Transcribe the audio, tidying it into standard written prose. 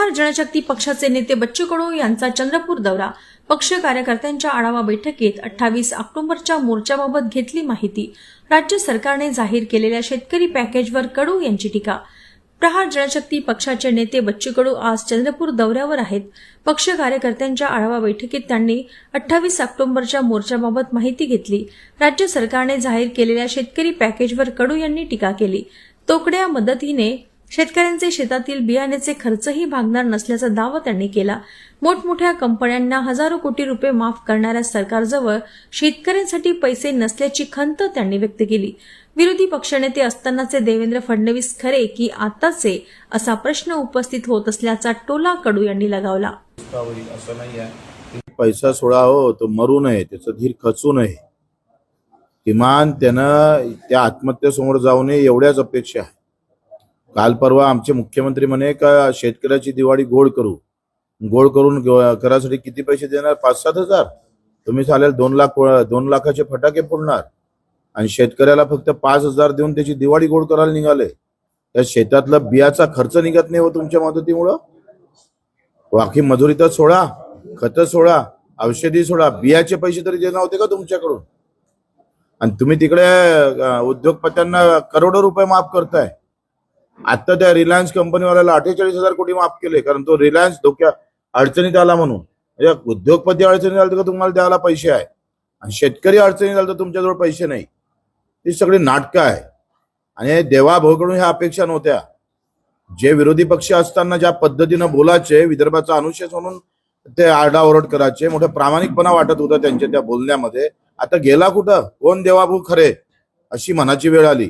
प्रहार जनशक्ती पक्षाचे नेते बच्चू कडू यांचा चंद्रपूर दौरा। पक्ष कार्यकर्त्यांच्या आढावा बैठकीत 28 ऑक्टोबरच्या मोर्चाबाबत घेतली माहिती। राज्य सरकारने जाहीर केलेल्या शेतकरी पॅकेजवर कडू यांची टीका। प्रहार जनशक्ती पक्षाचे नेते बच्चू कडू आज चंद्रपूर दौऱ्यावर आहेत। पक्ष कार्यकर्त्यांच्या आढावा बैठकीत त्यांनी 28 ऑक्टोबरच्या मोर्चाबाबत माहिती घेतली। राज्य सरकारने जाहीर केलेल्या शेतकरी पॅकेजवर कडू यांनी टीका केली। तोकड्या मदतीने शेतकऱ्यांचे शेतातील बियाण्याचे खर्चही भागणार नसल्याचा दावा त्यांनी केला। मोठमोठ्या कंपन्यांना हजारो कोटी रुपये माफ करणाऱ्या सरकारजवळ शेतकऱ्यांसाठी पैसे नसल्याची खंत त्यांनी व्यक्त केली। विरोधी पक्षनेते असतानाचे देवेंद्र फडणवीस खरे की आताचे असा प्रश्न उपस्थित होत असल्याचा टोला कडू यांनी लगावला। असं नाही आहे, पैसा सोडा हो, तो मरू नये, त्याचं धीर खचू नये, किमान त्यानं त्या आत्महत्येसमोर जाऊ नये एवढ्याच अपेक्षा आहे। काल परवा आमचे मुख्यमंत्री म्हणे का शेतकऱ्याची दिवाळी गोड करू, गोड करून करासाठी किती पैसे देणार? 5-7 हजार। तुम्ही चालेल 2 लाखाचे फटाके फोडणार आणि शेतकऱ्याला फक्त 5 हजार देऊन त्याची दिवाळी गोड करायला निघाले। त्या शेतातला बियाचा खर्च निघत नाही हो तुमच्या मदतीमुळं। बाकी मजुरी तर सोडा, खत सोडा, औषधी सोडा, बियाचे पैसे तरी देणार होते का तुमच्याकडून? आणि तुम्ही तिकडे उद्योगपत्यांना करोडो रुपये माफ करताय। आता त्या रिलायन्स कंपनीवाल्याला 48,000 कोटी माफ केले, कारण तो रिलायन्स अडचणीत आला म्हणून। म्हणजे उद्योगपती अडचणीत आला तर तुम्हाला द्यायला पैसे आहे, आणि शेतकरी अडचणीत आला तर तुमच्याजवळ पैसे नाही। ही सगळी नाटकं आहे आणि देवाभाऊकडून ह्या अपेक्षा नव्हत्या। जे विरोधी पक्ष असताना ज्या पद्धतीनं बोलायचे, विदर्भाचा अनुशेष म्हणून ते आरडाओरड करायचे, मोठा प्रामाणिकपणा वाटत होता त्यांच्या त्या बोलण्यामध्ये। आता गेला कुठं? कोण देवाभाऊ खरे अशी मनाची वेळ आली।